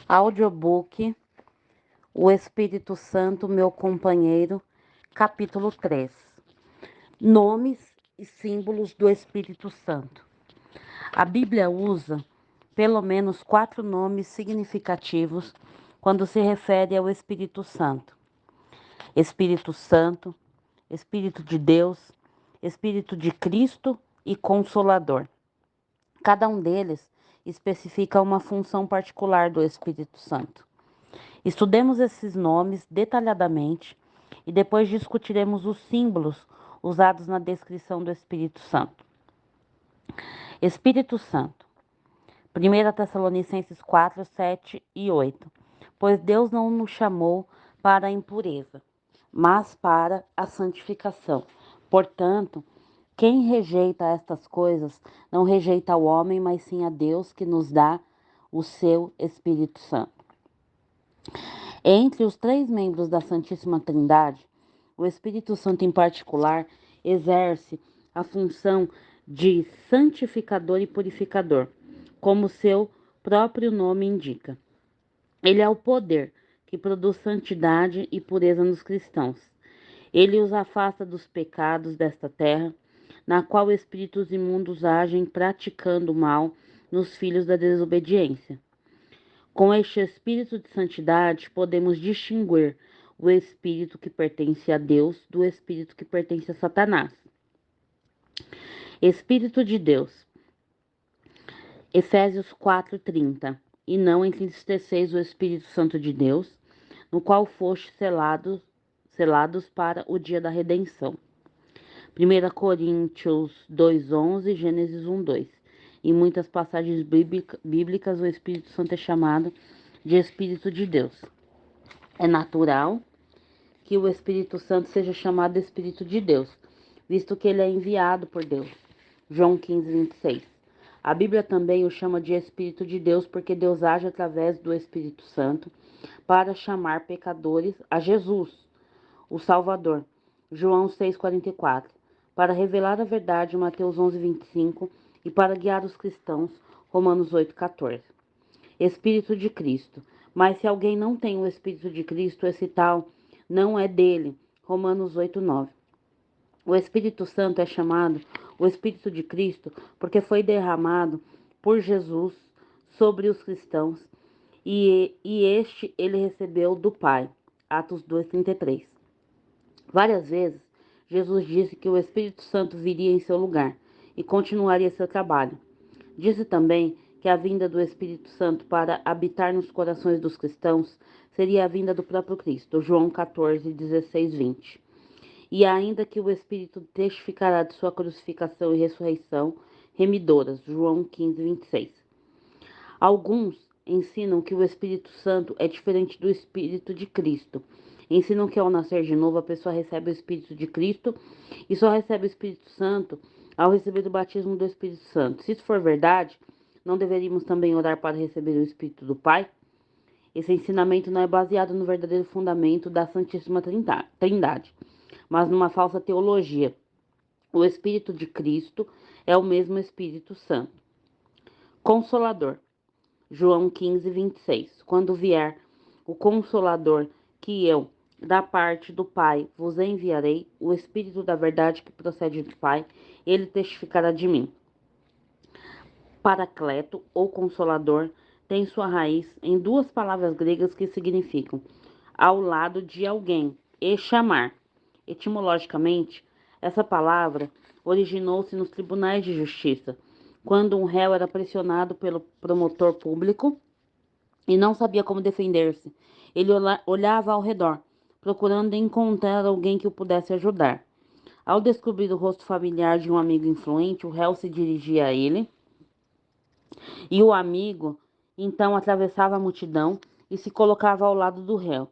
Audiobook O Espírito Santo, meu companheiro, capítulo 3. Nomes e símbolos do Espírito Santo. A Bíblia usa pelo menos 4 nomes significativos quando se refere ao Espírito Santo: Espírito Santo, Espírito de Deus, Espírito de Cristo e Consolador. Cada um deles especifica uma função particular do Espírito Santo. Estudemos esses nomes detalhadamente e depois discutiremos os símbolos usados na descrição do Espírito Santo. Espírito Santo. 1 Tessalonicenses 4, 7 e 8. Pois Deus não nos chamou para a impureza, mas para a santificação. Portanto, quem rejeita estas coisas não rejeita o homem, mas sim a Deus que nos dá o seu Espírito Santo. Entre os 3 membros da Santíssima Trindade, o Espírito Santo, em particular, exerce a função de santificador e purificador, como seu próprio nome indica. Ele é o poder que produz santidade e pureza nos cristãos. Ele os afasta dos pecados desta terra, na qual espíritos imundos agem praticando o mal nos filhos da desobediência. Com este espírito de santidade, podemos distinguir o espírito que pertence a Deus do espírito que pertence a Satanás. Espírito de Deus. Efésios 4:30. E não entristeceis o Espírito Santo de Deus, no qual fostes selados para o dia da redenção. 1 Coríntios 2:11, Gênesis 1:2. Em muitas passagens bíblicas, o Espírito Santo é chamado de Espírito de Deus. É natural que o Espírito Santo seja chamado Espírito de Deus, visto que ele é enviado por Deus. João 15:26. A Bíblia também o chama de Espírito de Deus porque Deus age através do Espírito Santo para chamar pecadores a Jesus, o Salvador. João 6:44. Para revelar a verdade, Mateus 11:25, e para guiar os cristãos, Romanos 8:14. Espírito de Cristo. Mas se alguém não tem o Espírito de Cristo, esse tal não é dele. Romanos 8:9. O Espírito Santo é chamado o Espírito de Cristo porque foi derramado por Jesus sobre os cristãos e este ele recebeu do Pai. Atos 2:33. Várias vezes, Jesus disse que o Espírito Santo viria em seu lugar e continuaria seu trabalho. Disse também que a vinda do Espírito Santo para habitar nos corações dos cristãos seria a vinda do próprio Cristo. João 14:16, 20. E ainda que o Espírito testificará de sua crucificação e ressurreição remidoras. João 15:26. Alguns ensinam que o Espírito Santo é diferente do Espírito de Cristo. Ensinam que ao nascer de novo a pessoa recebe o Espírito de Cristo e só recebe o Espírito Santo ao receber o batismo do Espírito Santo. Se isso for verdade, não deveríamos também orar para receber o Espírito do Pai? Esse ensinamento não é baseado no verdadeiro fundamento da Santíssima Trindade, mas numa falsa teologia. O Espírito de Cristo é o mesmo Espírito Santo. Consolador. João 15:26. Quando vier o Consolador, que eu, da parte do Pai, vos enviarei, o Espírito da verdade que procede do Pai, ele testificará de mim. Paracleto, ou Consolador, tem sua raiz em 2 palavras gregas que significam ao lado de alguém e chamar. Etimologicamente, essa palavra originou-se nos tribunais de justiça, quando um réu era pressionado pelo promotor público e não sabia como defender-se. Ele olhava ao redor, procurando encontrar alguém que o pudesse ajudar. Ao descobrir o rosto familiar de um amigo influente, o réu se dirigia a ele e o amigo então atravessava a multidão e se colocava ao lado do réu.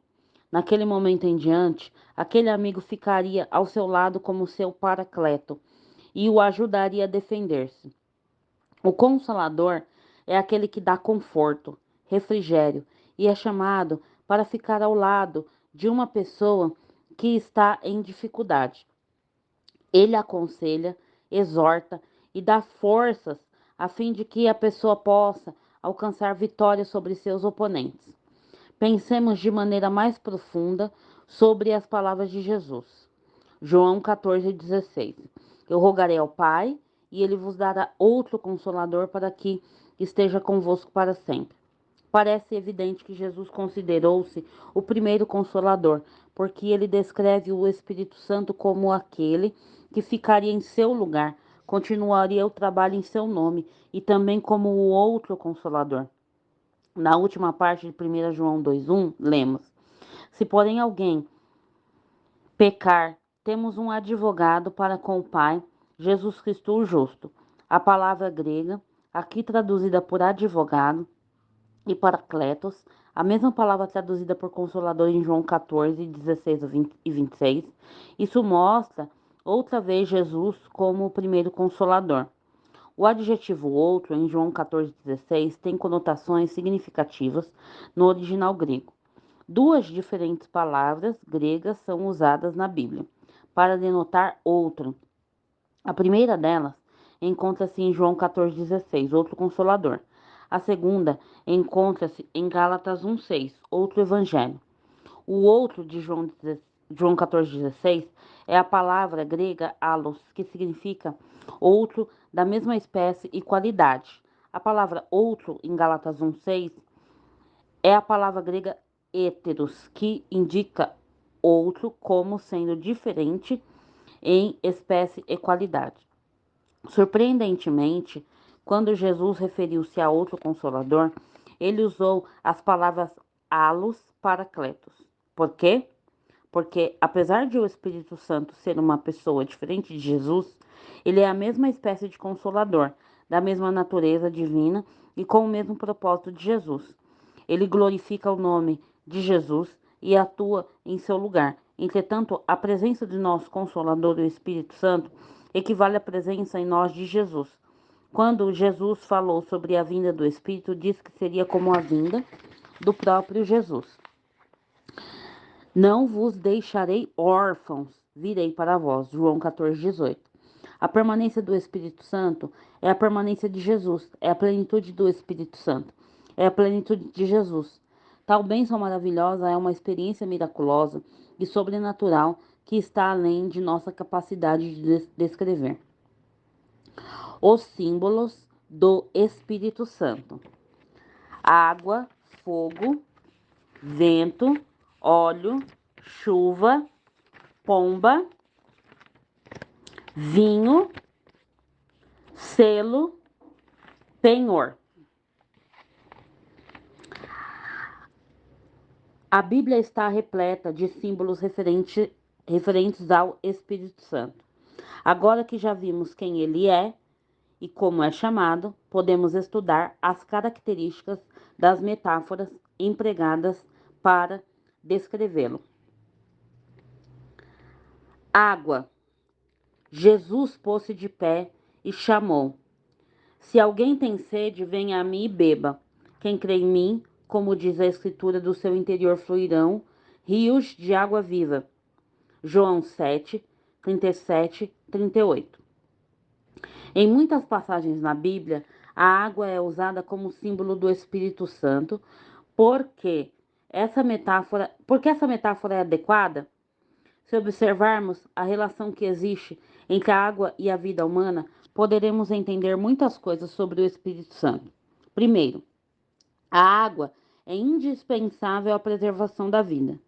Naquele momento em diante, aquele amigo ficaria ao seu lado como seu paracleto e o ajudaria a defender-se. O Consolador é aquele que dá conforto, refrigério e é chamado para ficar ao lado de uma pessoa que está em dificuldade. Ele aconselha, exorta e dá forças a fim de que a pessoa possa alcançar vitória sobre seus oponentes. Pensemos de maneira mais profunda sobre as palavras de Jesus. João 14,16. Eu rogarei ao Pai, e ele vos dará outro consolador para que esteja convosco para sempre. Parece evidente que Jesus considerou-se o primeiro consolador, porque ele descreve o Espírito Santo como aquele que ficaria em seu lugar, continuaria o trabalho em seu nome, e também como o outro consolador. Na última parte de 1 João 2,1, lemos: Se porém alguém pecar, temos um advogado para com o Pai, Jesus Cristo o justo. A palavra grega, aqui traduzida por advogado e paracletos, a mesma palavra traduzida por consolador em João 14, 16 e 26, isso mostra outra vez Jesus como o primeiro consolador. O adjetivo outro, em João 14,16, tem conotações significativas no original grego. Duas diferentes palavras gregas são usadas na Bíblia para denotar outro. A primeira delas encontra-se em João 14,16, outro consolador. A segunda encontra-se em Gálatas 1,6, outro evangelho. O outro de João 14,16 é a palavra grega allos, que significa outro da mesma espécie e qualidade. A palavra outro em Gálatas 1,6 é a palavra grega héteros, que indica outro como sendo diferente em espécie e qualidade. Surpreendentemente, quando Jesus referiu-se a outro consolador, ele usou as palavras allos paracletos. Por quê? Porque, apesar de o Espírito Santo ser uma pessoa diferente de Jesus, ele é a mesma espécie de consolador, da mesma natureza divina e com o mesmo propósito de Jesus. Ele glorifica o nome de Jesus e atua em seu lugar. Entretanto, a presença de nosso Consolador, o Espírito Santo, equivale à presença em nós de Jesus. Quando Jesus falou sobre a vinda do Espírito, disse que seria como a vinda do próprio Jesus. Não vos deixarei órfãos, virei para vós. João 14,18. A permanência do Espírito Santo é a permanência de Jesus, é a plenitude do Espírito Santo, é a plenitude de Jesus. Tal bênção maravilhosa é uma experiência miraculosa e sobrenatural que está além de nossa capacidade de descrever. Os símbolos do Espírito Santo: água, fogo, vento, óleo, chuva, pomba, vinho, selo, penhor. A Bíblia está repleta de símbolos referentes ao Espírito Santo. Agora que já vimos quem ele é e como é chamado, podemos estudar as características das metáforas empregadas para descrevê-lo. Água. Jesus pôs-se de pé e chamou: Se alguém tem sede, venha a mim e beba. Quem crê em mim, como diz a Escritura, do seu interior fluirão rios de água viva. João 7, 37, 38. Em muitas passagens na Bíblia, a água é usada como símbolo do Espírito Santo, porque essa metáfora é adequada. Se observarmos a relação que existe entre a água e a vida humana, poderemos entender muitas coisas sobre o Espírito Santo. Primeiro, a água é indispensável à preservação da vida.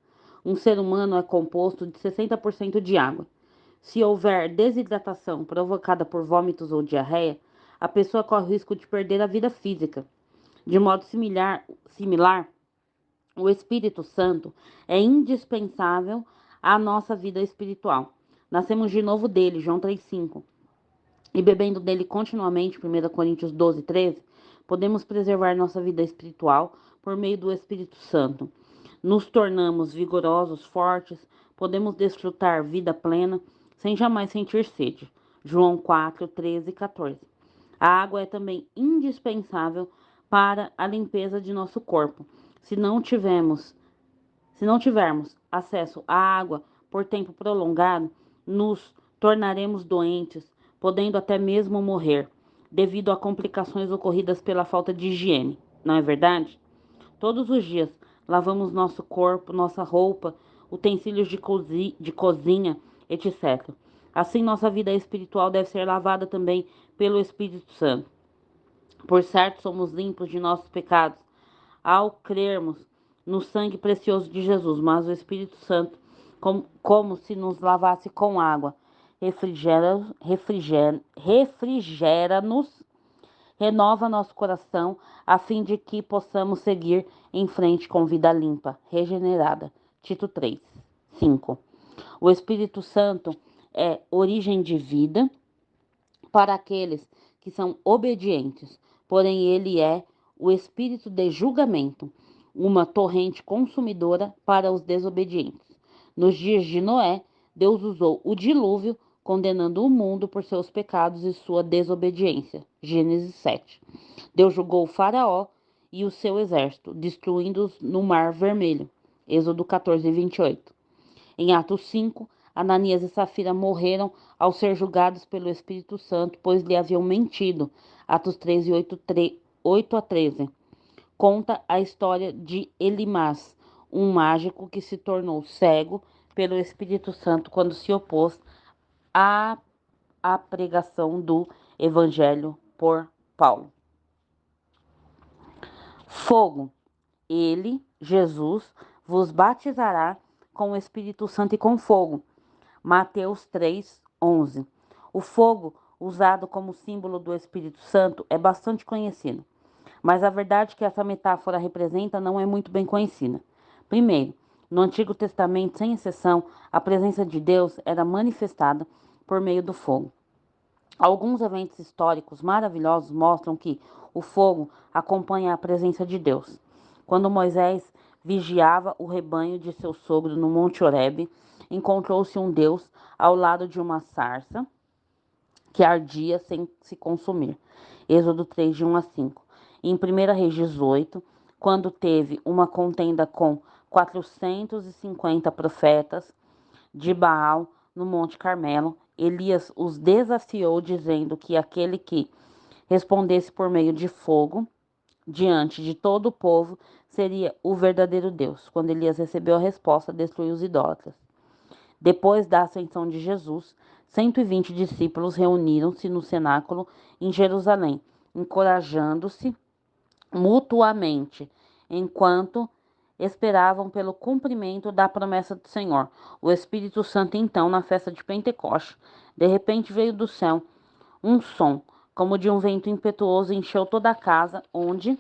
Um ser humano é composto de 60% de água. Se houver desidratação provocada por vômitos ou diarreia, a pessoa corre o risco de perder a vida física. De modo similar, o Espírito Santo é indispensável à nossa vida espiritual. Nascemos de novo dele, João 3,5. E bebendo dele continuamente, 1 Coríntios 12, 13, podemos preservar nossa vida espiritual por meio do Espírito Santo. Nos tornamos vigorosos, fortes, podemos desfrutar vida plena sem jamais sentir sede. João 4, 13 e 14. A água é também indispensável para a limpeza de nosso corpo. Se não tivermos acesso à água por tempo prolongado, nos tornaremos doentes, podendo até mesmo morrer. devido a complicações ocorridas pela falta de higiene, não é verdade? Todos os dias lavamos nosso corpo, nossa roupa, utensílios de cozinha, etc. Assim, nossa vida espiritual deve ser lavada também pelo Espírito Santo. Por certo, somos limpos de nossos pecados ao crermos no sangue precioso de Jesus, mas o Espírito Santo, como se nos lavasse com água, refrigera-nos, renova nosso coração, a fim de que possamos seguir em frente com vida limpa, regenerada. Tito 3, 5. O Espírito Santo é origem de vida para aqueles que são obedientes, porém ele é o espírito de julgamento, uma torrente consumidora para os desobedientes. Nos dias de Noé, Deus usou o dilúvio, condenando o mundo por seus pecados e sua desobediência. Gênesis 7. Deus julgou o Faraó e o seu exército, destruindo-os no Mar Vermelho. Êxodo 14, 28. Em Atos 5, Ananias e Safira morreram ao ser julgados pelo Espírito Santo, pois lhe haviam mentido. Atos 13, 8 a 13. Conta a história de Elimas, um mágico que se tornou cego pelo Espírito Santo quando se opôs à pregação do Evangelho por Paulo. Fogo. Ele, Jesus, vos batizará com o Espírito Santo e com fogo. Mateus 3, 11. O fogo, usado como símbolo do Espírito Santo, é bastante conhecido, mas a verdade que essa metáfora representa não é muito bem conhecida. Primeiro, no Antigo Testamento, sem exceção, a presença de Deus era manifestada por meio do fogo. Alguns eventos históricos maravilhosos mostram que o fogo acompanha a presença de Deus. Quando Moisés vigiava o rebanho de seu sogro no Monte Horebe, encontrou-se um Deus ao lado de uma sarça que ardia sem se consumir. Êxodo 3, de 1 a 5. Em 1 Reis 18, quando teve uma contenda com 450 profetas de Baal no Monte Carmelo, Elias os desafiou, dizendo que aquele que respondesse por meio de fogo diante de todo o povo seria o verdadeiro Deus. Quando Elias recebeu a resposta, destruiu os idólatras. Depois da ascensão de Jesus, 120 discípulos reuniram-se no cenáculo em Jerusalém, encorajando-se mutuamente, enquanto esperavam pelo cumprimento da promessa do Senhor. O Espírito Santo, então, na festa de Pentecoste, de repente veio do céu um som, como de um vento impetuoso, encheu toda a casa onde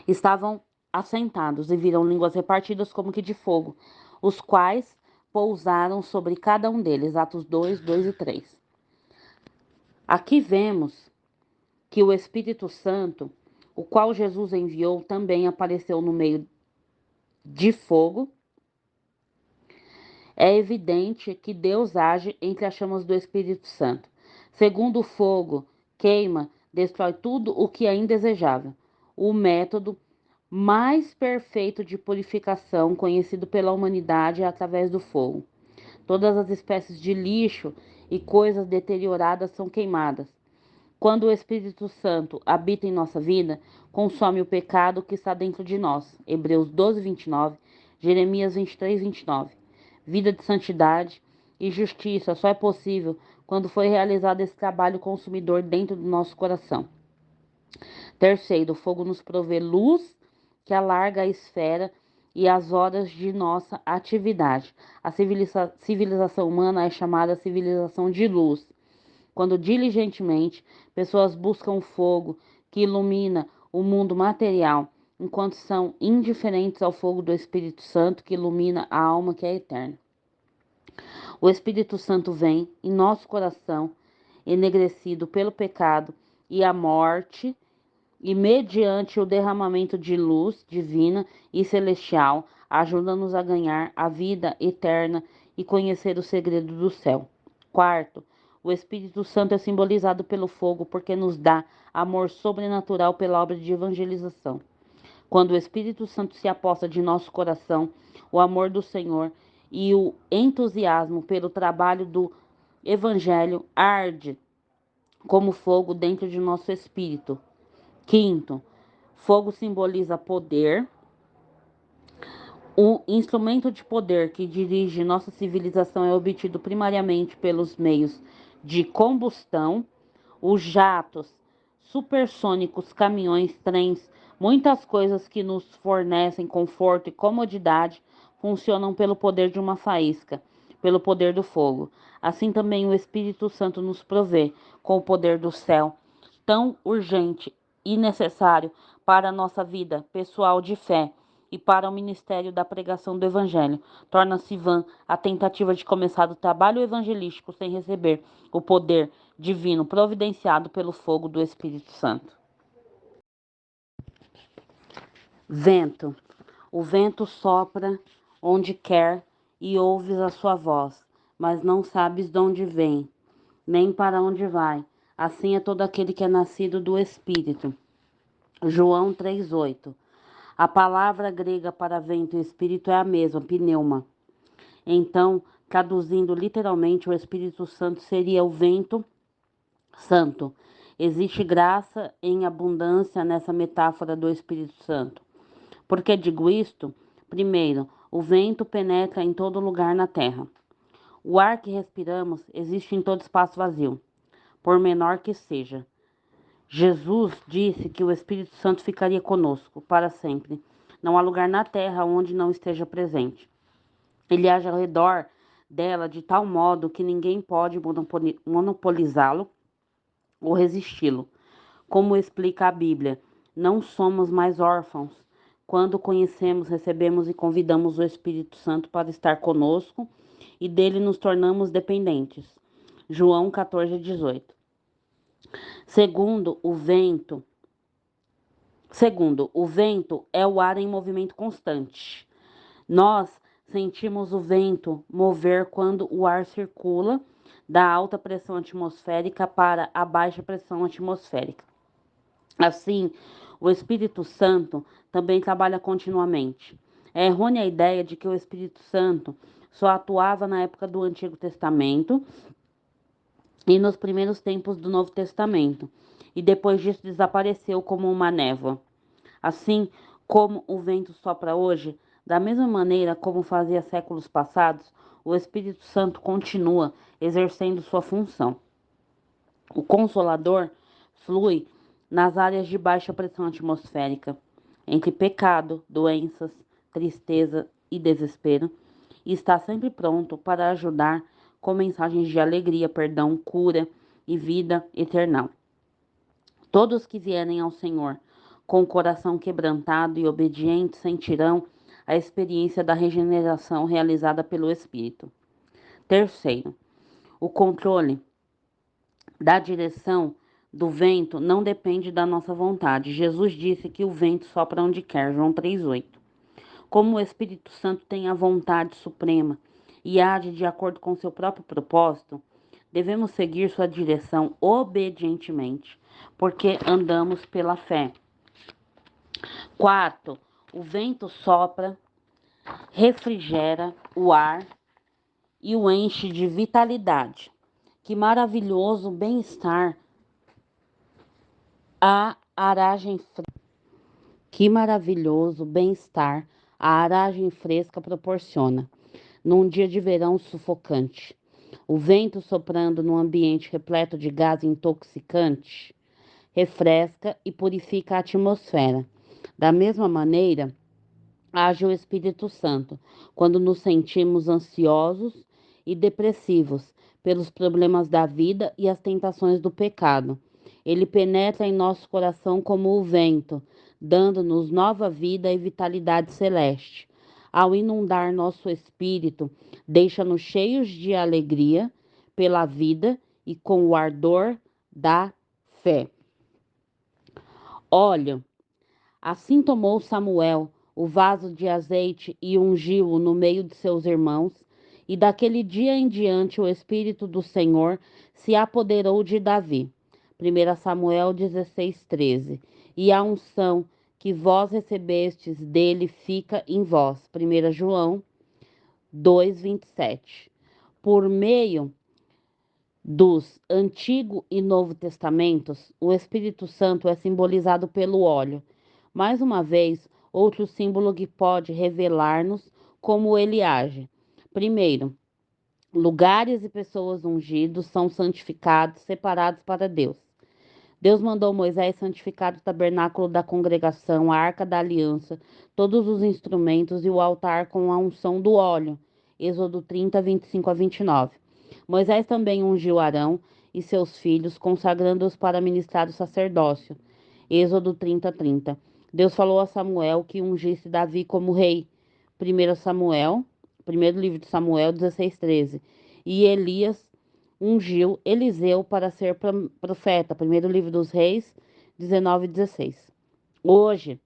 estavam assentados, e viram línguas repartidas como que de fogo, os quais pousaram sobre cada um deles. Atos 2, 2 e 3. Aqui vemos que o Espírito Santo, o qual Jesus enviou, também apareceu no meio de fogo. É evidente que Deus age entre as chamas do Espírito Santo. Segundo o fogo, queima, destrói tudo o que é indesejável. O método mais perfeito de purificação conhecido pela humanidade é através do fogo. Todas as espécies de lixo e coisas deterioradas são queimadas. Quando o Espírito Santo habita em nossa vida, consome o pecado que está dentro de nós. Hebreus 12, 29, Jeremias 23, 29. Vida de santidade e justiça só é possível quando foi realizado esse trabalho consumidor dentro do nosso coração. Terceiro, o fogo nos provê luz que alarga a esfera e as horas de nossa atividade. A civilização humana é chamada civilização de luz. Quando diligentemente pessoas buscam o fogo que ilumina o mundo material, enquanto são indiferentes ao fogo do Espírito Santo que ilumina a alma que é eterna. O Espírito Santo vem em nosso coração, enegrecido pelo pecado e a morte, e mediante o derramamento de luz divina e celestial, ajuda-nos a ganhar a vida eterna e conhecer o segredo do céu. Quarto, o Espírito Santo é simbolizado pelo fogo porque nos dá amor sobrenatural pela obra de evangelização. Quando o Espírito Santo se aposta de nosso coração, o amor do Senhor e o entusiasmo pelo trabalho do Evangelho arde como fogo dentro de nosso espírito. Quinto, fogo simboliza poder. O instrumento de poder que dirige nossa civilização é obtido primariamente pelos meios de combustão. Os jatos, supersônicos, caminhões, trens, muitas coisas que nos fornecem conforto e comodidade funcionam pelo poder de uma faísca, pelo poder do fogo. Assim também o Espírito Santo nos provê com o poder do céu, tão urgente e necessário para a nossa vida pessoal de fé e para o ministério da pregação do Evangelho. Torna-se vã a tentativa de começar o trabalho evangelístico sem receber o poder divino providenciado pelo fogo do Espírito Santo. Vento. O vento sopra onde quer e ouves a sua voz, mas não sabes de onde vem, nem para onde vai. Assim é todo aquele que é nascido do Espírito. João 3,8. A palavra grega para vento e espírito é a mesma, pneuma. Então, traduzindo literalmente, o Espírito Santo seria o vento santo. Existe graça em abundância nessa metáfora do Espírito Santo. Por que digo isto? Primeiro, o vento penetra em todo lugar na terra. O ar que respiramos existe em todo espaço vazio, por menor que seja. Jesus disse que o Espírito Santo ficaria conosco para sempre. Não há lugar na terra onde não esteja presente. Ele age ao redor dela de tal modo que ninguém pode monopolizá-lo ou resisti-lo. Como explica a Bíblia, não somos mais órfãos. Quando conhecemos, recebemos e convidamos o Espírito Santo para estar conosco e dele nos tornamos dependentes. João 14,18. Segundo, o vento é o ar em movimento constante. Nós sentimos o vento mover quando o ar circula da alta pressão atmosférica para a baixa pressão atmosférica. Assim, o Espírito Santo também trabalha continuamente. É errônea a ideia de que o Espírito Santo só atuava na época do Antigo Testamento e nos primeiros tempos do Novo Testamento, e depois disso desapareceu como uma névoa. Assim como o vento sopra hoje, da mesma maneira como fazia séculos passados, o Espírito Santo continua exercendo sua função. O Consolador flui nas áreas de baixa pressão atmosférica, entre pecado, doenças, tristeza e desespero, e está sempre pronto para ajudar com mensagens de alegria, perdão, cura e vida eterna. Todos que vierem ao Senhor com o coração quebrantado e obediente sentirão a experiência da regeneração realizada pelo Espírito. Terceiro, o controle da direção do vento não depende da nossa vontade. Jesus disse que o vento sopra onde quer, João 3,8. Como o Espírito Santo tem a vontade suprema e age de acordo com seu próprio propósito, devemos seguir sua direção obedientemente, porque andamos pela fé. Quarto, o vento sopra, refrigera o ar e o enche de vitalidade. Que maravilhoso bem-estar a aragem Que maravilhoso bem-estar a aragem fresca proporciona, num dia de verão sufocante. O vento soprando num ambiente repleto de gás intoxicante refresca e purifica a atmosfera. Da mesma maneira, age o Espírito Santo quando nos sentimos ansiosos e depressivos pelos problemas da vida e as tentações do pecado. Ele penetra em nosso coração como o vento, dando-nos nova vida e vitalidade celeste. Ao inundar nosso espírito, deixa-nos cheios de alegria pela vida e com o ardor da fé. Olha, assim tomou Samuel o vaso de azeite e ungiu-o no meio de seus irmãos, e daquele dia em diante o Espírito do Senhor se apoderou de Davi. 1 Samuel 16:13. E a unção que vós recebestes dele fica em vós. 1 João 2:27. Por meio dos Antigo e Novo Testamentos, o Espírito Santo é simbolizado pelo óleo. Mais uma vez, outro símbolo que pode revelar-nos como ele age. Primeiro, lugares e pessoas ungidos são santificados, separados para Deus. Deus mandou Moisés santificar o tabernáculo da congregação, a arca da aliança, todos os instrumentos e o altar com a unção do óleo. Êxodo 30, 25 a 29. Moisés também ungiu Arão e seus filhos, consagrando-os para ministrar o sacerdócio. Êxodo 30, 30. Deus falou a Samuel que ungisse Davi como rei. 1 Samuel, primeiro livro de Samuel 16, 13. E Elias ungiu Eliseu para ser profeta. Primeiro livro dos Reis 19, 16. Hoje,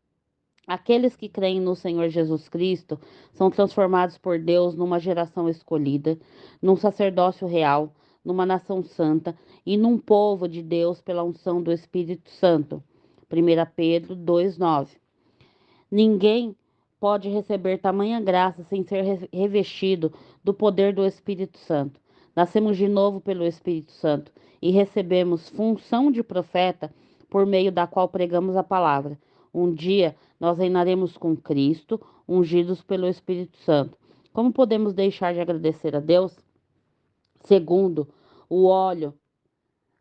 aqueles que creem no Senhor Jesus Cristo são transformados por Deus numa geração escolhida, num sacerdócio real, numa nação santa e num povo de Deus pela unção do Espírito Santo. 1 Pedro 2:9. Ninguém pode receber tamanha graça sem ser revestido do poder do Espírito Santo. Nascemos de novo pelo Espírito Santo e recebemos função de profeta por meio da qual pregamos a palavra. Um dia nós reinaremos com Cristo, ungidos pelo Espírito Santo. Como podemos deixar de agradecer a Deus? Segundo, o óleo.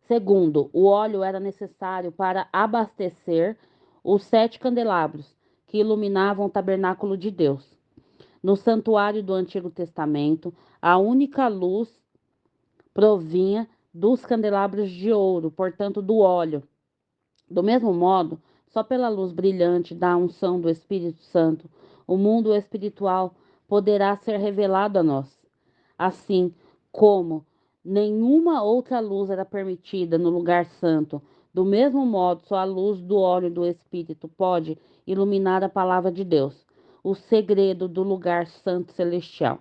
Segundo, o óleo era necessário para abastecer os 7 candelabros que iluminavam o tabernáculo de Deus. No santuário do Antigo Testamento, a única luz provinha dos candelabros de ouro, portanto, do óleo. Do mesmo modo, só pela luz brilhante da unção do Espírito Santo, o mundo espiritual poderá ser revelado a nós. Assim como nenhuma outra luz era permitida no lugar santo, do mesmo modo, só a luz do óleo do Espírito pode iluminar a palavra de Deus, o segredo do lugar santo celestial.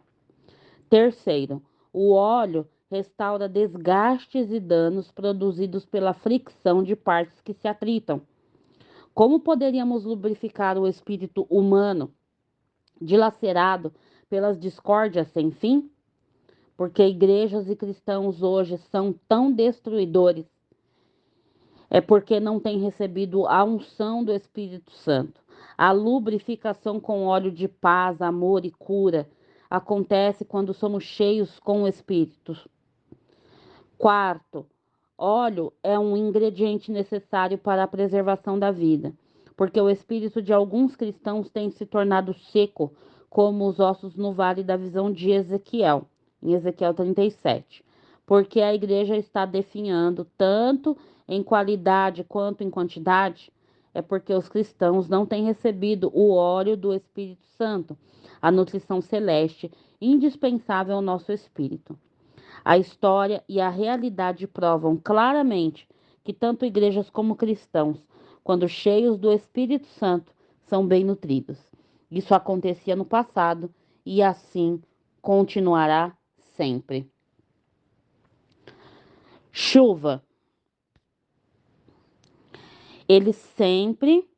Terceiro, o óleo restaura desgastes e danos produzidos pela fricção de partes que se atritam. Como poderíamos lubrificar o espírito humano dilacerado pelas discórdias sem fim? Porque igrejas e cristãos hoje são tão destruidores, é porque não têm recebido a unção do Espírito Santo. A lubrificação com óleo de paz, amor e cura acontece quando somos cheios com o Espírito. Quarto, óleo é um ingrediente necessário para a preservação da vida, porque o espírito de alguns cristãos tem se tornado seco, como os ossos no vale da visão de Ezequiel, em Ezequiel 37, porque a igreja está definhando tanto em qualidade quanto em quantidade, é porque os cristãos não têm recebido o óleo do Espírito Santo, a nutrição celeste indispensável ao nosso espírito. A história e a realidade provam claramente que tanto igrejas como cristãos, quando cheios do Espírito Santo, são bem nutridos. Isso acontecia no passado e assim continuará sempre. Chuva. Ele sempre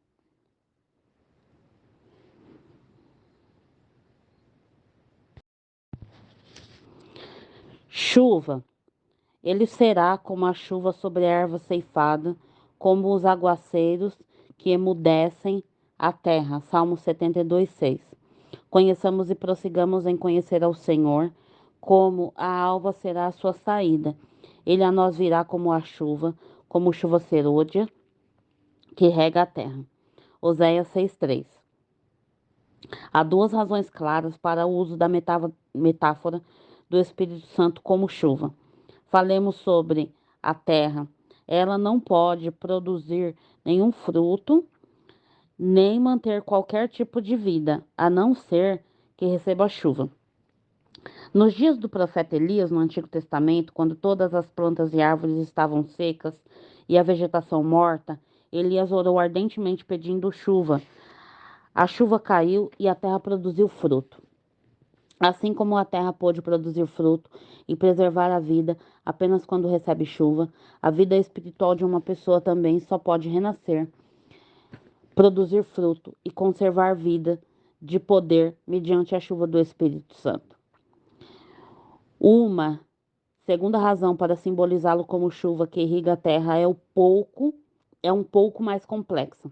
chuva. Ele será como a chuva sobre a erva ceifada, como os aguaceiros que emudecem a terra. Salmo 72, 6. Conheçamos e prossigamos em conhecer ao Senhor, como a alva será a sua saída. Ele a nós virá como chuva serôdia, que rega a terra. Oséias 6:3. Há duas razões claras para o uso da metáfora do Espírito Santo como chuva. Falemos sobre a terra. Ela não pode produzir nenhum fruto, nem manter qualquer tipo de vida, a não ser que receba chuva. Nos dias do profeta Elias, no Antigo Testamento, quando todas as plantas e árvores estavam secas e a vegetação morta, Elias orou ardentemente pedindo chuva. A chuva caiu e a terra produziu fruto. Assim como a terra pôde produzir fruto e preservar a vida apenas quando recebe chuva, a vida espiritual de uma pessoa também só pode renascer, produzir fruto e conservar vida de poder mediante a chuva do Espírito Santo. Uma Segunda razão para simbolizá-lo como chuva que irriga a terra é um pouco mais complexa.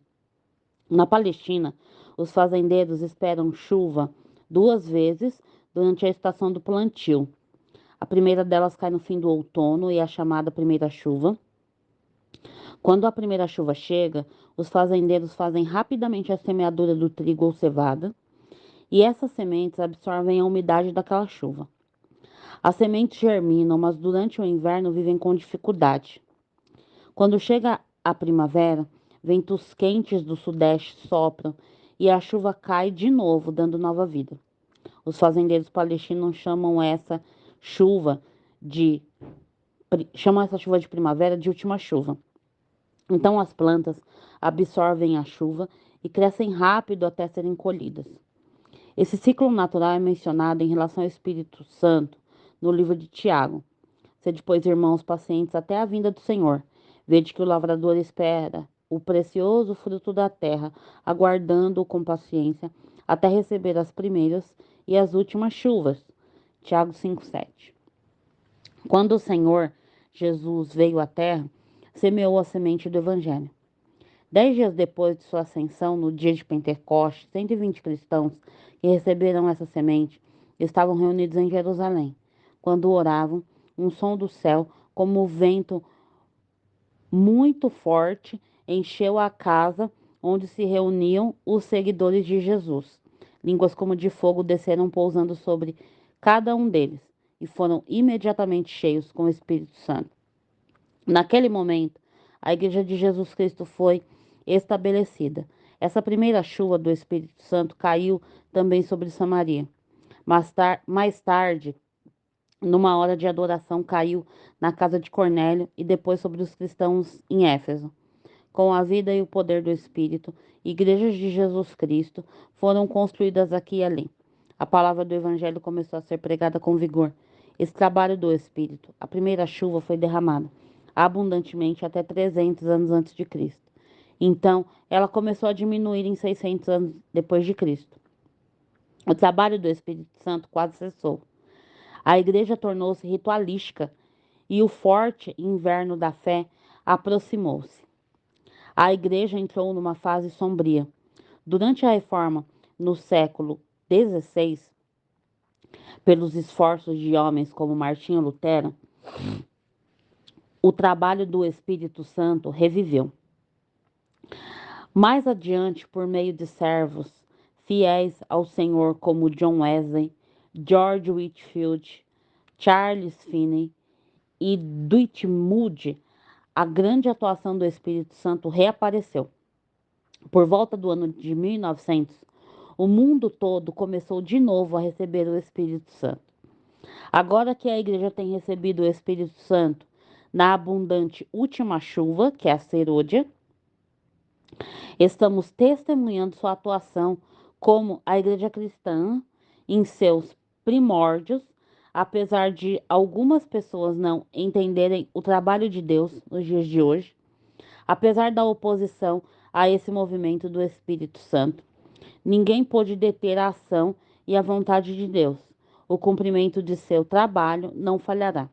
Na Palestina, os fazendeiros esperam chuva 2 vezes durante a estação do plantio. A primeira delas cai no fim do outono e é chamada primeira chuva. Quando a primeira chuva chega, os fazendeiros fazem rapidamente a semeadura do trigo ou cevada, e essas sementes absorvem a umidade daquela chuva. As sementes germinam, mas durante o inverno vivem com dificuldade. Quando chega a primavera, ventos quentes do sudeste sopram e a chuva cai de novo, dando nova vida. Os fazendeiros palestinos chuva de chamam essa chuva de primavera de última chuva. Então as plantas absorvem a chuva e crescem rápido até serem colhidas. Esse ciclo natural é mencionado em relação ao Espírito Santo no livro de Tiago. Sede, pois, irmãos, pacientes até a vinda do Senhor. Vede que o lavrador espera o precioso fruto da terra, aguardando-o com paciência, até receber as primeiras e as últimas chuvas. Tiago 5,7. Quando o Senhor Jesus veio à terra, semeou a semente do Evangelho. 10 dias depois de sua ascensão, no dia de Pentecostes, 120 cristãos que receberam essa semente estavam reunidos em Jerusalém. Quando oravam, um som do céu, como um vento muito forte, encheu a casa onde se reuniam os seguidores de Jesus. Línguas como de fogo desceram pousando sobre cada um deles e foram imediatamente cheios com o Espírito Santo. Naquele momento, a Igreja de Jesus Cristo foi estabelecida. Essa primeira chuva do Espírito Santo caiu também sobre Samaria. Mais tarde, numa hora de adoração, caiu na casa de Cornélio e depois sobre os cristãos em Éfeso. Com a vida e o poder do Espírito, igrejas de Jesus Cristo foram construídas aqui e ali. A palavra do Evangelho começou a ser pregada com vigor. Esse trabalho do Espírito, a primeira chuva foi derramada abundantemente até 300 anos antes de Cristo. Então, ela começou a diminuir em 600 anos depois de Cristo. O trabalho do Espírito Santo quase cessou. A igreja tornou-se ritualística e o forte inverno da fé aproximou-se. A igreja entrou numa fase sombria. Durante a reforma, no século XVI, pelos esforços de homens como Martinho Lutero, o trabalho do Espírito Santo reviveu. Mais adiante, por meio de servos fiéis ao Senhor como John Wesley, George Whitefield, Charles Finney e Dwight Moody, a grande atuação do Espírito Santo reapareceu. Por volta do ano de 1900, o mundo todo começou de novo a receber o Espírito Santo. Agora que a igreja tem recebido o Espírito Santo na abundante última chuva, que é a serôdia, estamos testemunhando sua atuação como a igreja cristã em seus primórdios, apesar de algumas pessoas não entenderem o trabalho de Deus nos dias de hoje, apesar da oposição a esse movimento do Espírito Santo. Ninguém pôde deter a ação e a vontade de Deus. O cumprimento de seu trabalho não falhará.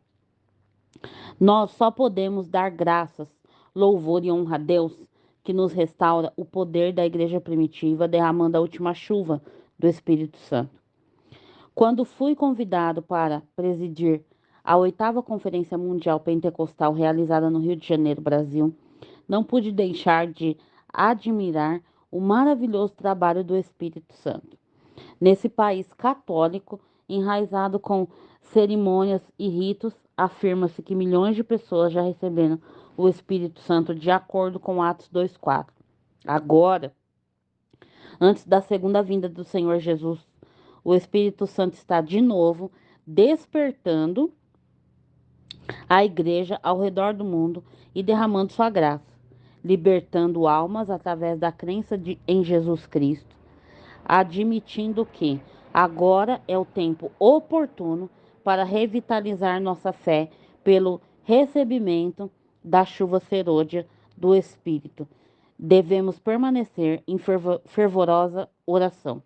Nós só podemos dar graças, louvor e honra a Deus, que nos restaura o poder da igreja primitiva, derramando a última chuva do Espírito Santo. Quando fui convidado para presidir a 8ª Conferência Mundial Pentecostal realizada no Rio de Janeiro, Brasil, não pude deixar de admirar o maravilhoso trabalho do Espírito Santo. Nesse país católico, enraizado com cerimônias e ritos, afirma-se que milhões de pessoas já receberam o Espírito Santo de acordo com Atos 2,4. Agora, antes da segunda vinda do Senhor Jesus, o Espírito Santo está de novo despertando a igreja ao redor do mundo e derramando sua graça, libertando almas através da crença em Jesus Cristo, admitindo que agora é o tempo oportuno para revitalizar nossa fé pelo recebimento da chuva serôdia do Espírito. Devemos permanecer em fervorosa oração.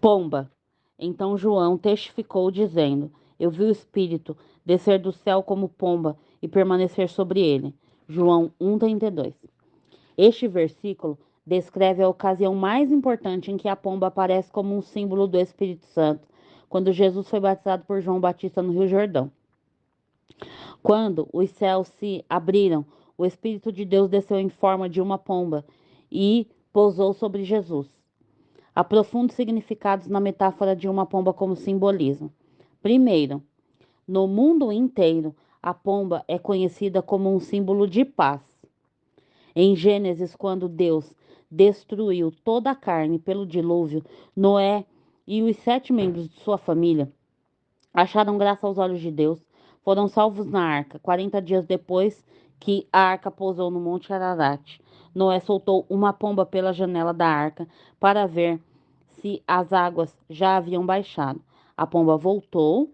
Pomba. Então João testificou dizendo: eu vi o Espírito descer do céu como pomba e permanecer sobre ele. João 1,32. Este versículo descreve a ocasião mais importante em que a pomba aparece como um símbolo do Espírito Santo, quando Jesus foi batizado por João Batista no Rio Jordão. Quando os céus se abriram, o Espírito de Deus desceu em forma de uma pomba e pousou sobre Jesus. Há profundos significados na metáfora de uma pomba como simbolismo. Primeiro, no mundo inteiro, a pomba é conhecida como um símbolo de paz. Em Gênesis, quando Deus destruiu toda a carne pelo dilúvio, Noé e os 7 membros de sua família acharam graça aos olhos de Deus, foram salvos na arca. 40 dias depois que a arca pousou no Monte Ararat, Noé soltou uma pomba pela janela da arca para ver se as águas já haviam baixado. A pomba voltou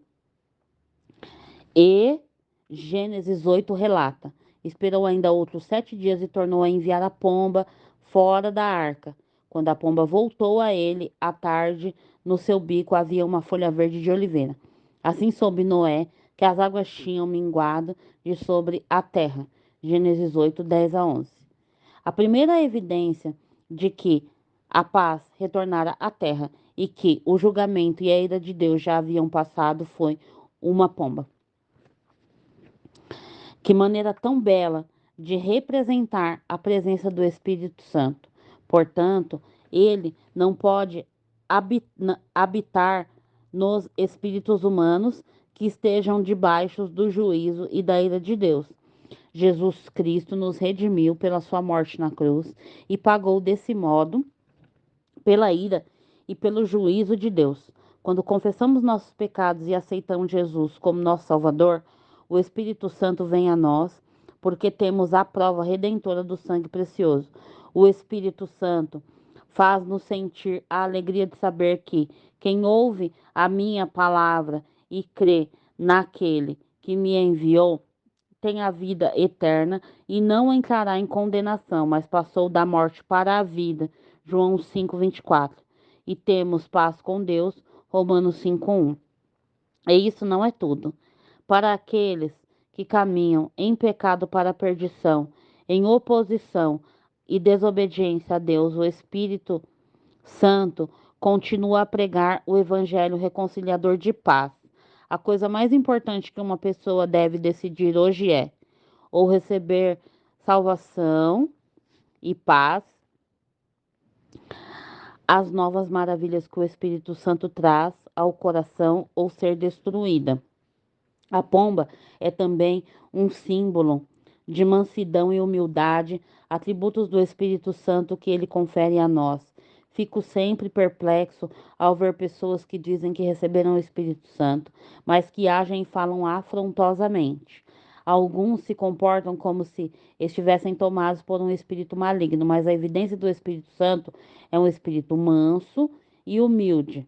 e Gênesis 8 relata: esperou ainda outros 7 dias e tornou a enviar a pomba fora da arca. Quando a pomba voltou a ele, à tarde, no seu bico havia uma folha verde de oliveira. Assim soube Noé que as águas tinham minguado de sobre a terra. Gênesis 8, 10 a 11. A primeira evidência de que a paz retornara à terra e que o julgamento e a ira de Deus já haviam passado foi uma pomba. Que maneira tão bela de representar a presença do Espírito Santo. Portanto, ele não pode habitar nos espíritos humanos que estejam debaixo do juízo e da ira de Deus. Jesus Cristo nos redimiu pela sua morte na cruz e pagou desse modo pela ira e pelo juízo de Deus. Quando confessamos nossos pecados e aceitamos Jesus como nosso Salvador, o Espírito Santo vem a nós, porque temos a prova redentora do sangue precioso. O Espírito Santo faz-nos sentir a alegria de saber que quem ouve a minha palavra e crê naquele que me enviou tem a vida eterna e não entrará em condenação, mas passou da morte para a vida. João 5:24. E temos paz com Deus. Romanos 5:1. E isso não é tudo. Para aqueles que caminham em pecado para a perdição, em oposição e desobediência a Deus, o Espírito Santo continua a pregar o evangelho reconciliador de paz. A coisa mais importante que uma pessoa deve decidir hoje é ou receber salvação e paz, as novas maravilhas que o Espírito Santo traz ao coração, ou ser destruída. A pomba é também um símbolo de mansidão e humildade, atributos do Espírito Santo que ele confere a nós. Fico sempre perplexo ao ver pessoas que dizem que receberam o Espírito Santo, mas que agem e falam afrontosamente. Alguns se comportam como se estivessem tomados por um espírito maligno, mas a evidência do Espírito Santo é um espírito manso e humilde.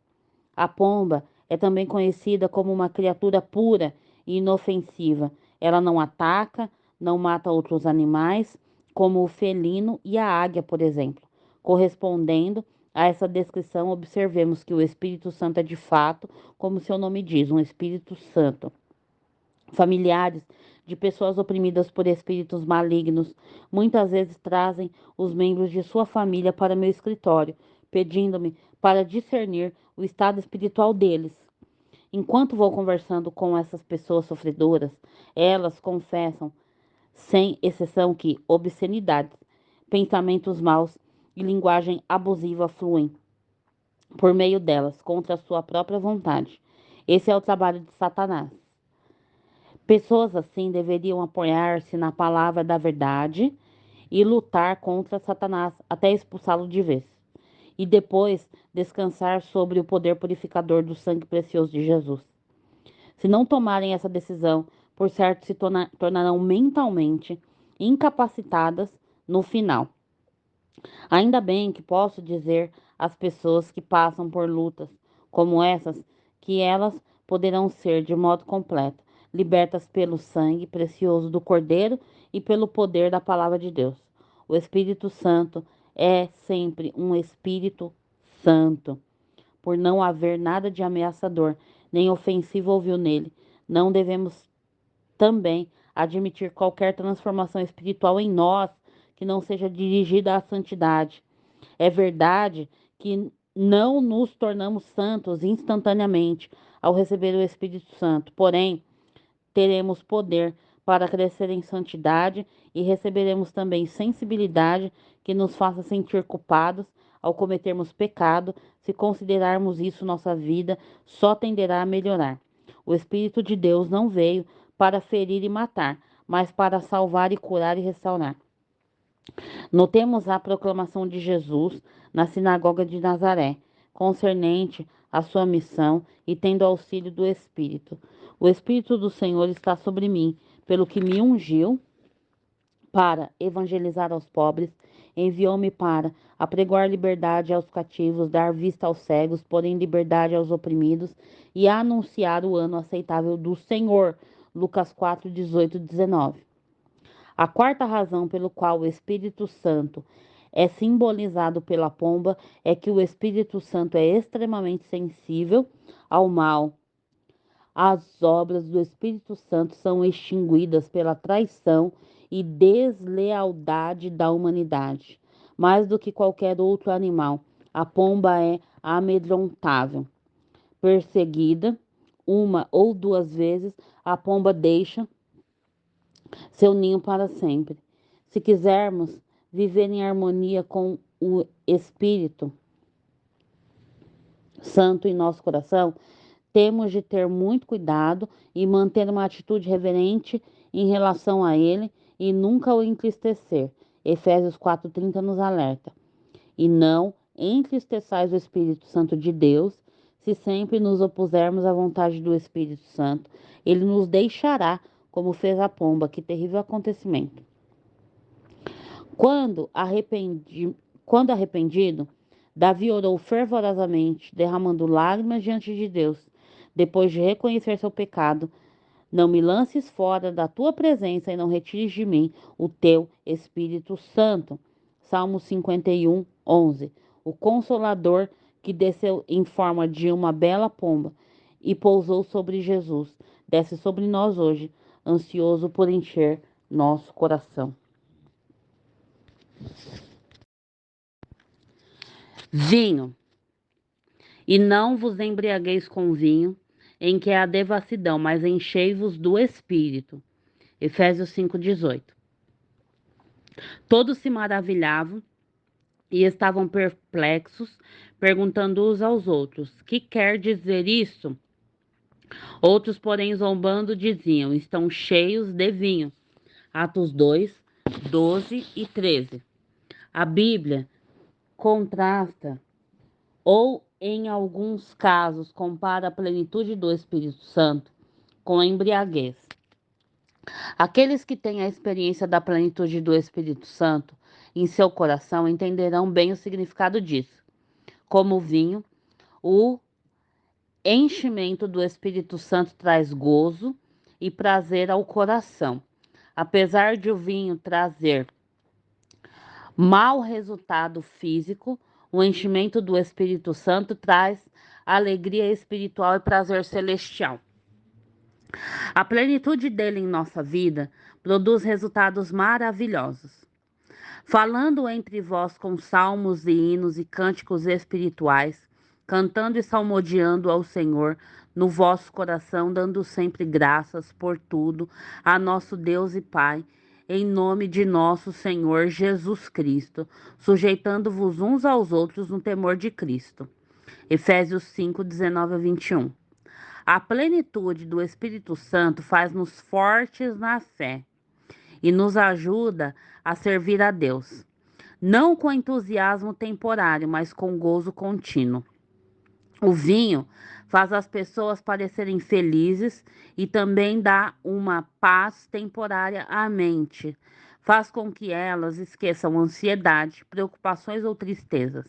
A pomba é também conhecida como uma criatura pura e inofensiva. Ela não ataca, não mata outros animais, como o felino e a águia, por exemplo. Correspondendo a essa descrição, observemos que o Espírito Santo é de fato, como seu nome diz, um Espírito Santo. Familiares de pessoas oprimidas por espíritos malignos muitas vezes trazem os membros de sua família para meu escritório, pedindo-me para discernir o estado espiritual deles. Enquanto vou conversando com essas pessoas sofredoras, elas confessam, sem exceção, que obscenidades, pensamentos maus e linguagem abusiva fluem por meio delas contra a sua própria vontade. Esse é o trabalho de Satanás. Pessoas assim deveriam apoiar-se na palavra da verdade e lutar contra Satanás até expulsá-lo de vez. E depois descansar sobre o poder purificador do sangue precioso de Jesus. Se não tomarem essa decisão, por certo se tornarão mentalmente incapacitadas no final. Ainda bem que posso dizer às pessoas que passam por lutas como essas que elas poderão ser, de modo completo, libertas pelo sangue precioso do Cordeiro e pelo poder da palavra de Deus. O Espírito Santo é sempre um Espírito Santo, por não haver nada de ameaçador nem ofensivo ouviu nele. Não devemos também admitir qualquer transformação espiritual em nós que não seja dirigida à santidade. É verdade que não nos tornamos santos instantaneamente ao receber o Espírito Santo, porém, teremos poder para crescer em santidade e receberemos também sensibilidade que nos faça sentir culpados ao cometermos pecado. Se considerarmos isso, nossa vida só tenderá a melhorar. O Espírito de Deus não veio para ferir e matar, mas para salvar e curar e restaurar. Notemos a proclamação de Jesus na sinagoga de Nazaré, concernente à sua missão e tendo auxílio do Espírito. O Espírito do Senhor está sobre mim, pelo que me ungiu para evangelizar aos pobres, enviou-me para apregoar liberdade aos cativos, dar vista aos cegos, porém liberdade aos oprimidos e anunciar o ano aceitável do Senhor. Lucas 4, 18, 19. A quarta razão pelo qual o Espírito Santo é simbolizado pela pomba é que o Espírito Santo é extremamente sensível ao mal. As obras do Espírito Santo são extinguidas pela traição e deslealdade da humanidade. Mais do que qualquer outro animal, a pomba é amedrontável. Perseguida uma ou duas vezes, a pomba deixa seu ninho para sempre. Se quisermos viver em harmonia com o Espírito Santo em nosso coração, temos de ter muito cuidado e manter uma atitude reverente em relação a ele e nunca o entristecer. Efésios 4:30 nos alerta. E não entristeçais o Espírito Santo de Deus. Se sempre nos opusermos à vontade do Espírito Santo, ele nos deixará, como fez a pomba. Que terrível acontecimento. Quando, arrependido, Davi orou fervorosamente, derramando lágrimas diante de Deus, depois de reconhecer seu pecado. Não me lances fora da tua presença e não retires de mim o teu Espírito Santo. Salmo 51, 11. O Consolador que desceu em forma de uma bela pomba e pousou sobre Jesus, desce sobre nós hoje, ansioso por encher nosso coração. Vinho. E não vos embriagueis com vinho, em que há devassidão, mas enchei-vos do Espírito. Efésios 5:18. Todos se maravilhavam e estavam perplexos, perguntando uns aos outros: que quer dizer isso? Outros, porém, zombando, diziam: estão cheios de vinho. Atos 2, 12 e 13. A Bíblia contrasta ou, em alguns casos, compara a plenitude do Espírito Santo com a embriaguez. Aqueles que têm a experiência da plenitude do Espírito Santo em seu coração entenderão bem o significado disso. Como o vinho, o enchimento do Espírito Santo traz gozo e prazer ao coração. Apesar de o vinho trazer mau resultado físico, o enchimento do Espírito Santo traz alegria espiritual e prazer celestial. A plenitude dele em nossa vida produz resultados maravilhosos. Falando entre vós com salmos e hinos e cânticos espirituais, cantando e salmodiando ao Senhor no vosso coração, dando sempre graças por tudo a nosso Deus e Pai, em nome de nosso Senhor Jesus Cristo, sujeitando-vos uns aos outros no temor de Cristo. Efésios 5, 19 a 21. A plenitude do Espírito Santo faz-nos fortes na fé e nos ajuda a servir a Deus, não com entusiasmo temporário, mas com gozo contínuo. O vinho faz as pessoas parecerem felizes e também dá uma paz temporária à mente. Faz com que elas esqueçam ansiedade, preocupações ou tristezas.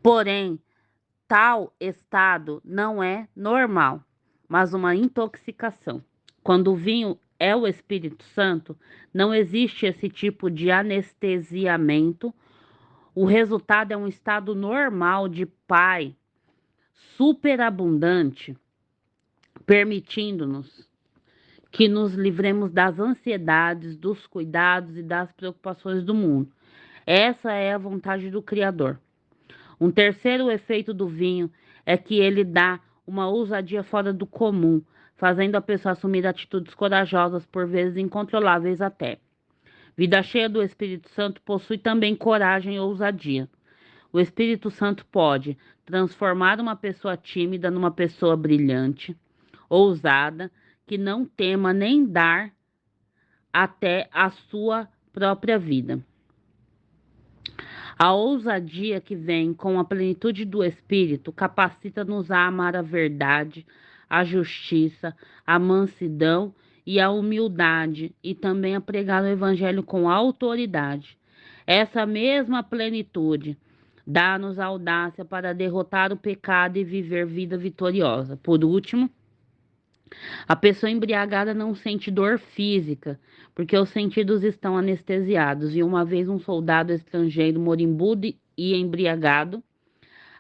Porém, tal estado não é normal, mas uma intoxicação. Quando o vinho é o Espírito Santo, não existe esse tipo de anestesiamento. O resultado é um estado normal de paz superabundante permitindo-nos que nos livremos das ansiedades, dos cuidados e das preocupações do mundo. Essa é a vontade do Criador. Um terceiro efeito do vinho é que ele dá uma ousadia fora do comum, fazendo a pessoa assumir atitudes corajosas, por vezes incontroláveis até. Vida cheia do Espírito Santo possui também coragem e ousadia. O Espírito Santo pode transformar uma pessoa tímida numa pessoa brilhante, ousada, que não tema nem dar até a sua própria vida. A ousadia que vem com a plenitude do Espírito capacita-nos a amar a verdade, a justiça, a mansidão e a humildade, e também a pregar o Evangelho com autoridade. Essa mesma plenitude dá-nos audácia para derrotar o pecado e viver vida vitoriosa. Por último, a pessoa embriagada não sente dor física, porque os sentidos estão anestesiados. E uma vez um soldado estrangeiro moribundo e embriagado,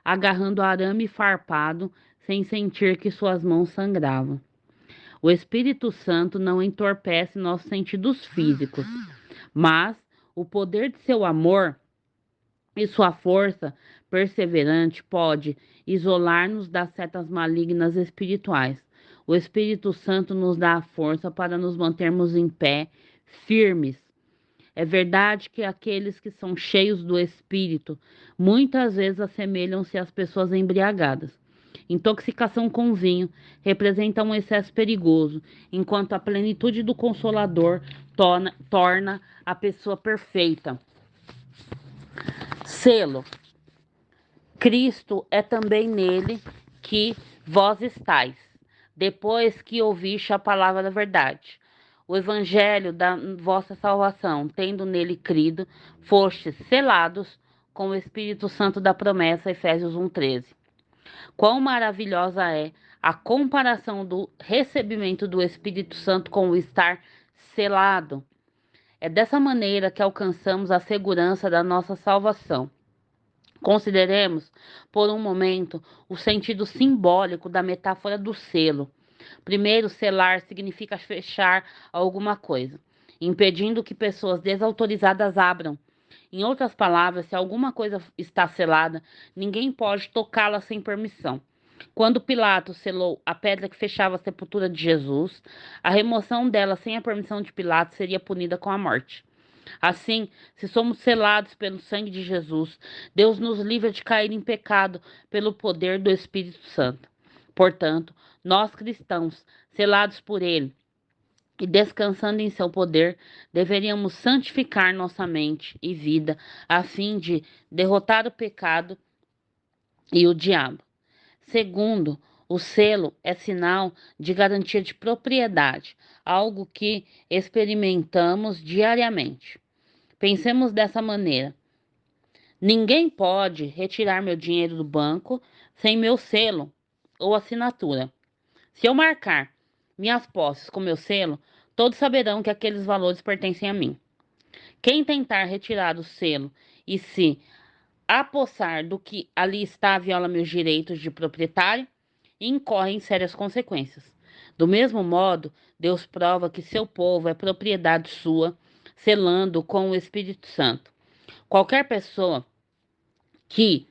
agarrando arame farpado, sem sentir que suas mãos sangravam. O Espírito Santo não entorpece nossos sentidos físicos, mas o poder de seu amor e sua força perseverante pode isolar-nos das setas malignas espirituais. O Espírito Santo nos dá a força para nos mantermos em pé, firmes. É verdade que aqueles que são cheios do Espírito muitas vezes assemelham-se às pessoas embriagadas. Intoxicação com vinho representa um excesso perigoso, enquanto a plenitude do Consolador torna a pessoa perfeita. Selo. Cristo é também nele que vós estáis, depois que ouviste a palavra da verdade, o evangelho da vossa salvação, tendo nele crido, fostes selados com o Espírito Santo da promessa, Efésios 1:13. Quão maravilhosa é a comparação do recebimento do Espírito Santo com o estar selado. É dessa maneira que alcançamos a segurança da nossa salvação. Consideremos, por um momento, o sentido simbólico da metáfora do selo. Primeiro, selar significa fechar alguma coisa, impedindo que pessoas desautorizadas abram. Em outras palavras, se alguma coisa está selada, ninguém pode tocá-la sem permissão. Quando Pilatos selou a pedra que fechava a sepultura de Jesus, a remoção dela sem a permissão de Pilatos seria punida com a morte. Assim, se somos selados pelo sangue de Jesus, Deus nos livra de cair em pecado pelo poder do Espírito Santo. Portanto, nós cristãos, selados por Ele e descansando em seu poder, deveríamos santificar nossa mente e vida a fim de derrotar o pecado e o diabo. Segundo, o selo é sinal de garantia de propriedade, algo que experimentamos diariamente. Pensemos dessa maneira: ninguém pode retirar meu dinheiro do banco sem meu selo ou assinatura. Se eu marcar minhas posses com meu selo, todos saberão que aqueles valores pertencem a mim. Quem tentar retirar o selo e se apossar do que ali está viola meus direitos de proprietário e incorre em sérias consequências. Do mesmo modo, Deus prova que seu povo é propriedade sua, selando com o Espírito Santo. Qualquer pessoa que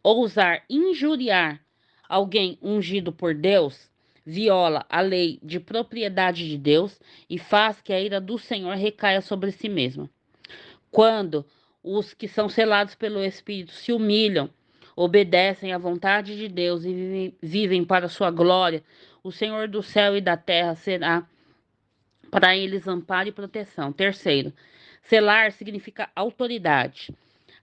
ousar injuriar alguém ungido por Deus viola a lei de propriedade de Deus e faz que a ira do Senhor recaia sobre si mesma. Quando os que são selados pelo Espírito se humilham, obedecem à vontade de Deus e vivem para sua glória, o Senhor do céu e da terra será para eles amparo e proteção. Terceiro, selar significa autoridade.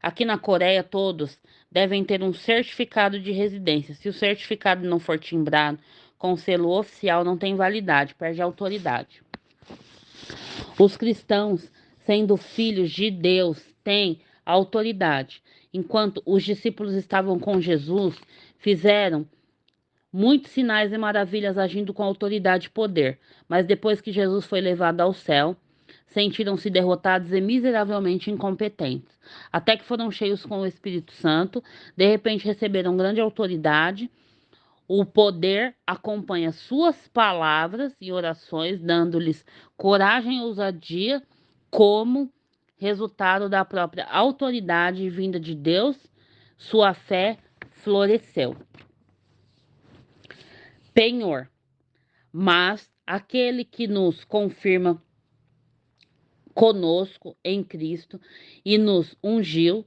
Aqui na Coreia, todos devem ter um certificado de residência. Se o certificado não for timbrado com selo oficial, não tem validade, perde autoridade. Os cristãos, sendo filhos de Deus, têm autoridade. Enquanto os discípulos estavam com Jesus, fizeram muitos sinais e maravilhas agindo com autoridade e poder. Mas depois que Jesus foi levado ao céu, sentiram-se derrotados e miseravelmente incompetentes. Até que foram cheios com o Espírito Santo, de repente receberam grande autoridade, O poder acompanha suas palavras e orações, dando-lhes coragem e ousadia, como resultado da própria autoridade vinda de Deus, sua fé floresceu. Penhor. Mas aquele que nos confirma conosco em Cristo e nos ungiu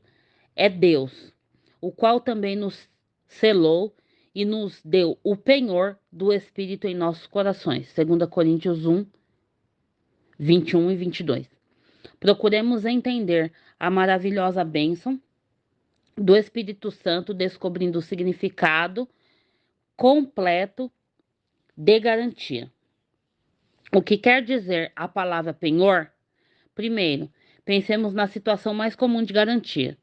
é Deus, o qual também nos selou e nos deu o penhor do Espírito em nossos corações. 2 Coríntios 1, 21 e 22. Procuremos entender a maravilhosa bênção do Espírito Santo, descobrindo o significado completo de garantia. O que quer dizer a palavra penhor? Primeiro, pensemos na situação mais comum de garantia.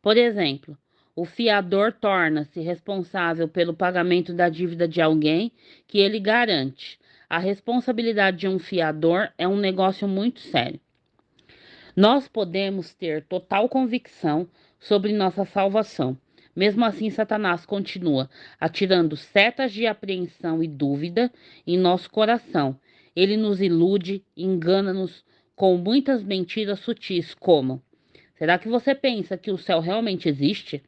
Por exemplo, o fiador torna-se responsável pelo pagamento da dívida de alguém que ele garante. A responsabilidade de um fiador é um negócio muito sério. Nós podemos ter total convicção sobre nossa salvação. Mesmo assim, Satanás continua atirando setas de apreensão e dúvida em nosso coração. Ele nos ilude, engana-nos com muitas mentiras sutis, como: será que você pensa que o céu realmente existe?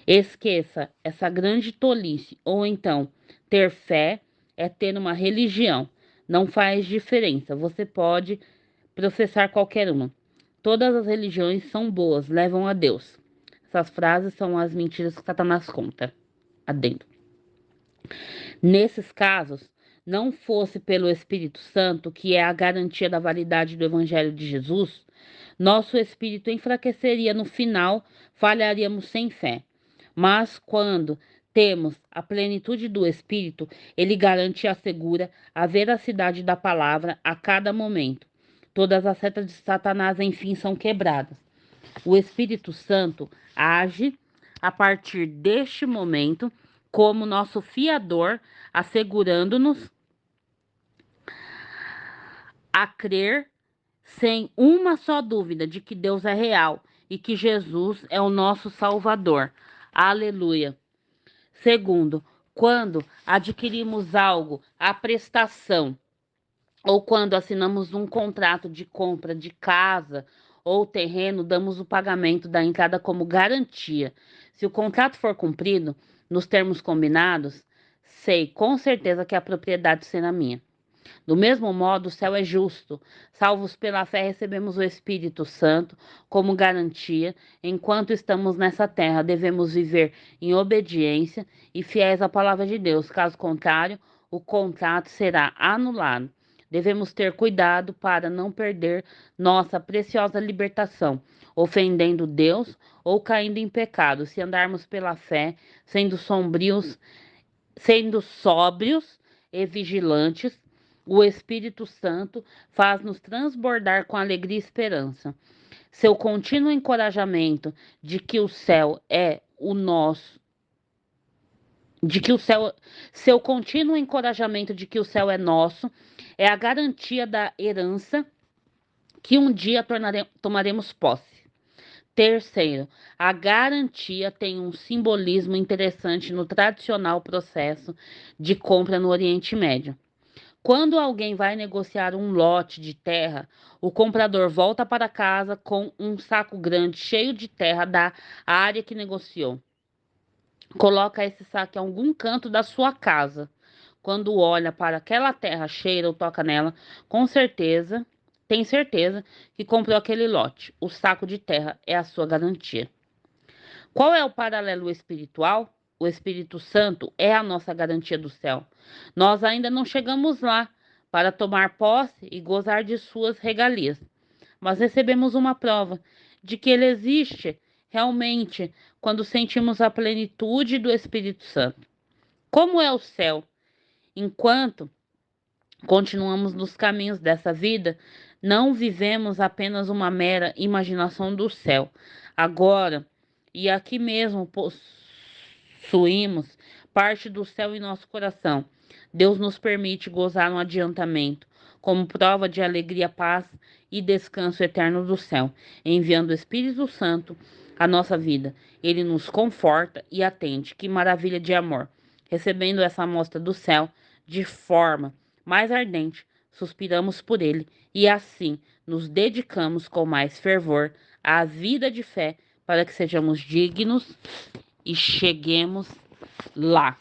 Esqueça essa grande tolice. Ou então, ter fé é ter uma religião. Não faz diferença. Você pode professar qualquer uma. Todas as religiões são boas, levam a Deus. Essas frases são as mentiras que Satanás conta. Adendo. Nesses casos, não fosse pelo Espírito Santo, que é a garantia da validade do Evangelho de Jesus, nosso espírito enfraqueceria no final, falharíamos sem fé. Mas quando temos a plenitude do Espírito, ele garante e assegura a veracidade da palavra a cada momento. Todas as setas de Satanás, enfim, são quebradas. O Espírito Santo age a partir deste momento como nosso fiador, assegurando-nos a crer sem uma só dúvida de que Deus é real e que Jesus é o nosso Salvador. Aleluia. Segundo, quando adquirimos algo à prestação, ou quando assinamos um contrato de compra de casa ou terreno, damos o pagamento da entrada como garantia. Se o contrato for cumprido nos termos combinados, sei com certeza que a propriedade será minha. Do mesmo modo, o céu é justo. Salvos pela fé, recebemos o Espírito Santo como garantia. Enquanto estamos nessa terra, devemos viver em obediência e fiéis à palavra de Deus. Caso contrário, o contrato será anulado. Devemos ter cuidado para não perder nossa preciosa libertação, ofendendo Deus ou caindo em pecado. Se andarmos pela fé, sendo sóbrios e vigilantes, o Espírito Santo faz-nos transbordar com alegria e esperança. Seu contínuo encorajamento de que o céu é o nosso, de que o céu, seu contínuo encorajamento de que o céu é nosso, é a garantia da herança que um dia tomaremos posse. Terceiro, a garantia tem um simbolismo interessante no tradicional processo de compra no Oriente Médio. Quando alguém vai negociar um lote de terra, o comprador volta para casa com um saco grande cheio de terra da área que negociou. Coloca esse saco em algum canto da sua casa. Quando olha para aquela terra, cheira ou toca nela, tem certeza que comprou aquele lote. O saco de terra é a sua garantia. Qual é o paralelo espiritual? O Espírito Santo é a nossa garantia do céu. Nós ainda não chegamos lá para tomar posse e gozar de suas regalias, mas recebemos uma prova de que ele existe realmente quando sentimos a plenitude do Espírito Santo. Como é o céu? Enquanto continuamos nos caminhos dessa vida, não vivemos apenas uma mera imaginação do céu. Agora, e aqui mesmo possuímos parte do céu em nosso coração. Deus nos permite gozar um adiantamento, como prova de alegria, paz e descanso eterno do céu, enviando o Espírito Santo à nossa vida. Ele nos conforta e atende. Que maravilha de amor! Recebendo essa amostra do céu de forma mais ardente, suspiramos por ele e assim nos dedicamos com mais fervor à vida de fé para que sejamos dignos e cheguemos lá.